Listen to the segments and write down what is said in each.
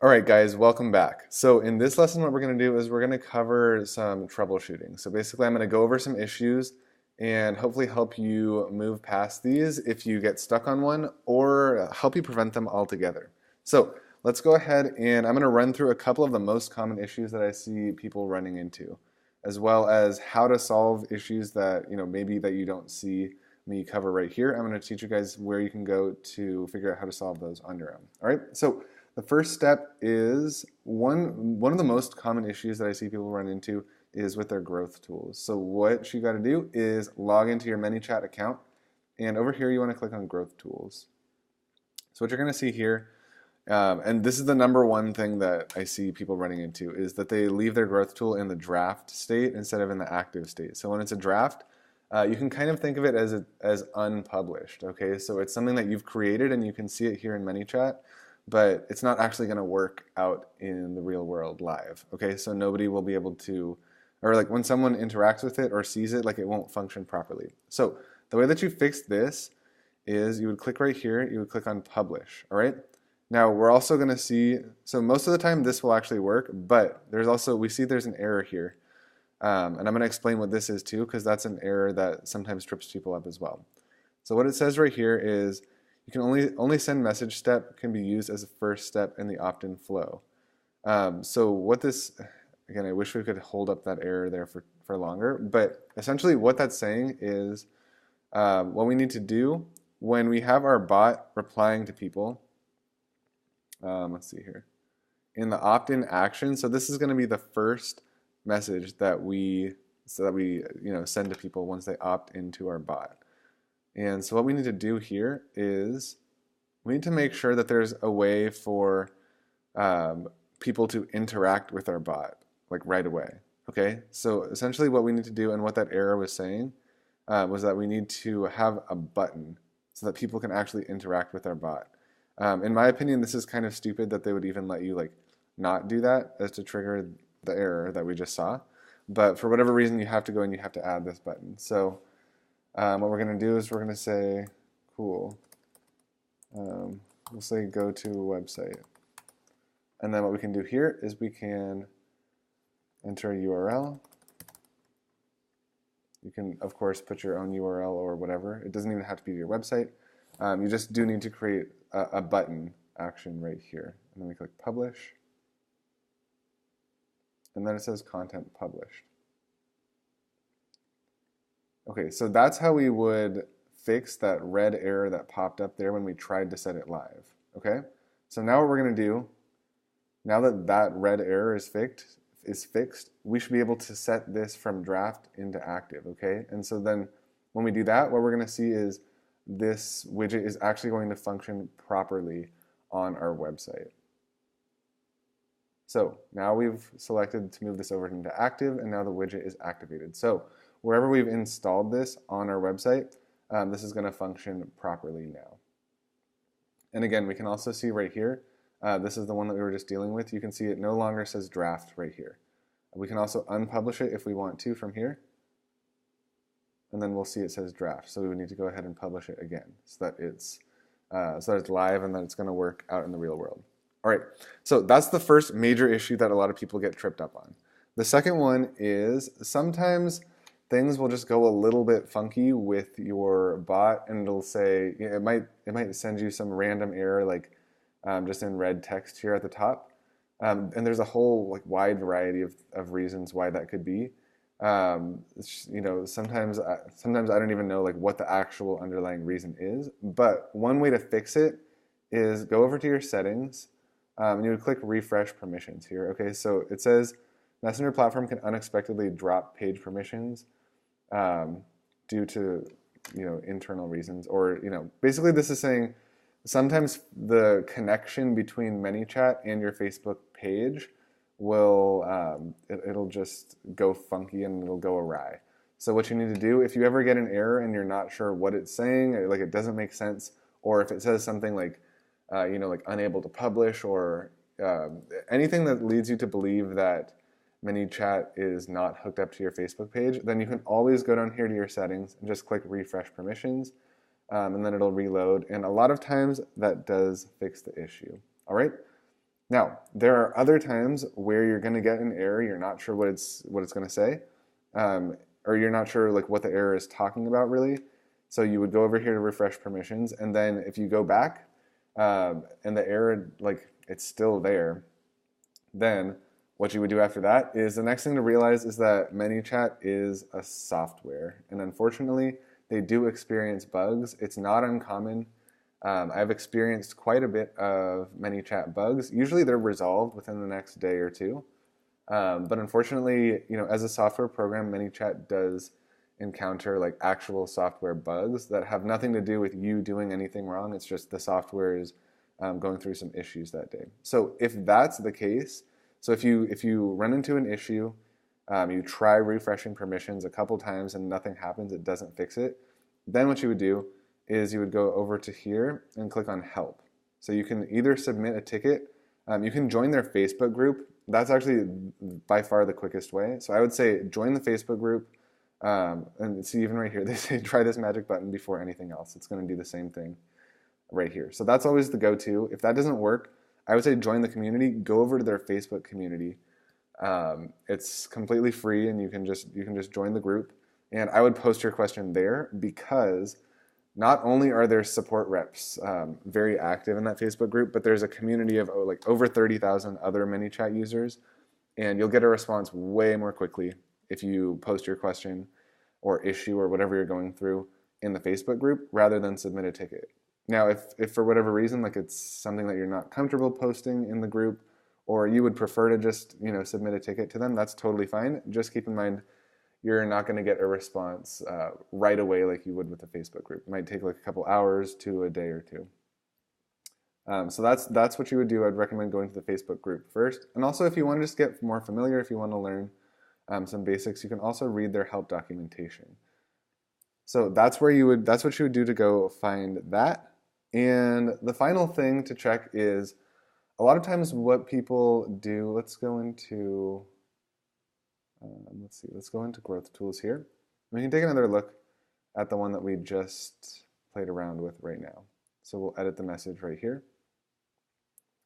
All right, guys, welcome back. So in this lesson, what we're going to do is we're going to cover some troubleshooting. So basically, I'm going to go over some issues and hopefully help you move past these if you get stuck on one, or help you prevent them altogether. So let's go ahead and I'm going to run through a couple of the most common issues that I see people running into, as well as how to solve issues that maybe that you don't see me cover right here. I'm going to teach you guys where you can go to figure out how to solve those on your own. All right, so the first step is one of the most common issues that I see people run into is with their growth tools. So what you got to do is log into your ManyChat account, and over here you want to click on growth tools. So what you're going to see here, and this is the number one thing that I see people running into, is that they leave their growth tool in the draft state instead of in the active state. So when it's a draft, you can kind of think of it as unpublished. Okay, so it's something that you've created and you can see it here in ManyChat, but it's not actually going to work out in the real world live. Okay, so nobody will be able to, or like when someone interacts with it or sees it, like it won't function properly. So the way that you fix this is you would click right here, you would click on publish. All right, now we're also going to see, so most of the time this will actually work, but there's also, we see there's an error here. And I'm going to explain what this is too, because that's an error that sometimes trips people up as well. So what it says right here is you can only send message step can be used as a first step in the opt-in flow. So what this, again, I wish we could hold up that error there for longer, but essentially what that's saying is what we need to do when we have our bot replying to people, let's see here, in the opt-in action, so this is going to be the first message that we send to people once they opt into our bot. And so what we need to do here is we need to make sure that there's a way for people to interact with our bot like right away. Okay, so essentially what we need to do, and what that error was saying, was that we need to have a button so that people can actually interact with our bot. In my opinion, this is kind of stupid that they would even let you like not do that as to trigger the error that we just saw. But for whatever reason, you have to go and you have to add this button. So what we're going to do is we're going to say, cool, we'll say go to a website. And then what we can do here is we can enter a URL. You can, of course, put your own URL or whatever. It doesn't even have to be your website. You just do need to create a button action right here. And then we click publish. And then it says content published. Okay, so that's how we would fix that red error that popped up there when we tried to set it live. Okay, so now what we're going to do, now that that red error is fixed, we should be able to set this from draft into active. Okay, and so then when we do that, what we're going to see is this widget is actually going to function properly on our website. So now we've selected to move this over into active, and now the widget is activated. So wherever we've installed this on our website, this is going to function properly now. And again, we can also see right here, this is the one that we were just dealing with. You can see it no longer says draft right here. We can also unpublish it if we want to from here. And then we'll see it says draft. So we would need to go ahead and publish it again so that it's live and that it's going to work out in the real world. All right, so that's the first major issue that a lot of people get tripped up on. The second one is sometimes things will just go a little bit funky with your bot, and it'll say, it might send you some random error, like just in red text here at the top. And there's a whole like wide variety of reasons why that could be. Sometimes I don't even know like what the actual underlying reason is. But one way to fix it is go over to your settings. And you would click refresh permissions here. Okay, so it says Messenger platform can unexpectedly drop page permissions due to internal reasons, or basically this is saying sometimes the connection between ManyChat and your Facebook page will it'll just go funky and it'll go awry. So what you need to do, if you ever get an error and you're not sure what it's saying, or like it doesn't make sense, or if it says something like like unable to publish, or anything that leads you to believe that ManyChat is not hooked up to your Facebook page, then you can always go down here to your settings and just click refresh permissions, and then it'll reload. And a lot of times that does fix the issue. All right. Now, there are other times where you're going to get an error, you're not sure what it's going to say, or you're not sure like what the error is talking about really. So you would go over here to refresh permissions, and then if you go back and the error, like it's still there, then what you would do after that is the next thing to realize is that ManyChat is a software, and unfortunately, they do experience bugs. It's not uncommon. I've experienced quite a bit of ManyChat bugs. Usually, they're resolved within the next day or two. But unfortunately, as a software program, ManyChat does encounter like actual software bugs that have nothing to do with you doing anything wrong. It's just the software is going through some issues that day. So if that's the case, so if you run into an issue, you try refreshing permissions a couple times and nothing happens, it doesn't fix it, then what you would do is you would go over to here and click on help. So you can either submit a ticket, you can join their Facebook group. That's actually by far the quickest way. So I would say join the Facebook group, and see even right here, they say try this magic button before anything else. It's going to do the same thing right here. So that's always the go-to. If that doesn't work, I would say join the community, go over to their Facebook community. It's completely free, and you can just join the group. And I would post your question there because not only are there support reps very active in that Facebook group, but there's a community of like over 30,000 other ManyChat users, and you'll get a response way more quickly if you post your question or issue or whatever you're going through in the Facebook group rather than submit a ticket. Now, if for whatever reason, like it's something that you're not comfortable posting in the group, or you would prefer to just submit a ticket to them, that's totally fine. Just keep in mind, you're not going to get a response right away like you would with a Facebook group. It might take like a couple hours to a day or two. So that's what you would do. I'd recommend going to the Facebook group first. And also, if you want to just get more familiar, if you want to learn some basics, you can also read their help documentation. So that's what you would do to go find that. And the final thing to check is a lot of times what people do. Let's go into growth tools here. We can take another look at the one that we just played around with right now. So we'll edit the message right here.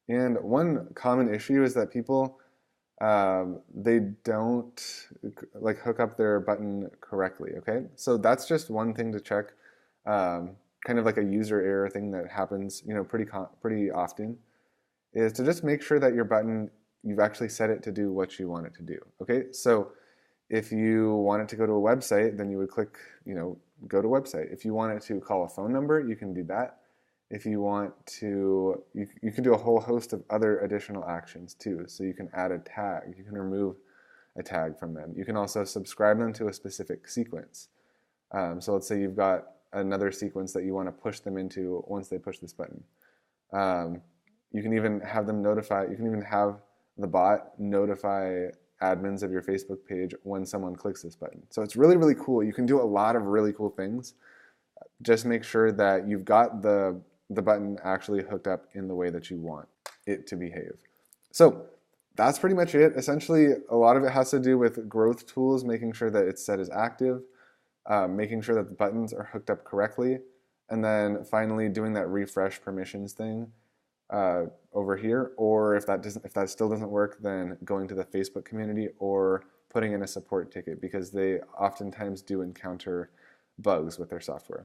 And one common issue is that people they don't like hook up their button correctly. Okay, so that's just one thing to check. Kind of like a user error thing that happens, pretty often, is to just make sure that your button, you've actually set it to do what you want it to do. Okay, so if you want it to go to a website, then you would click, go to website. If you want it to call a phone number, you can do that. If you want to, you can do a whole host of other additional actions too. So you can add a tag, you can remove a tag from them. You can also subscribe them to a specific sequence. So let's say you've got another sequence that you want to push them into once they push this button. You can even have them notify, you can even have the bot notify admins of your Facebook page when someone clicks this button. So it's really, really cool. You can do a lot of really cool things. Just make sure that you've got the button actually hooked up in the way that you want it to behave. So that's pretty much it. Essentially, a lot of it has to do with growth tools, making sure that it's set as active, making sure that the buttons are hooked up correctly, and then finally doing that refresh permissions thing over here. Or if that still doesn't work, then going to the Facebook community or putting in a support ticket, because they oftentimes do encounter bugs with their software.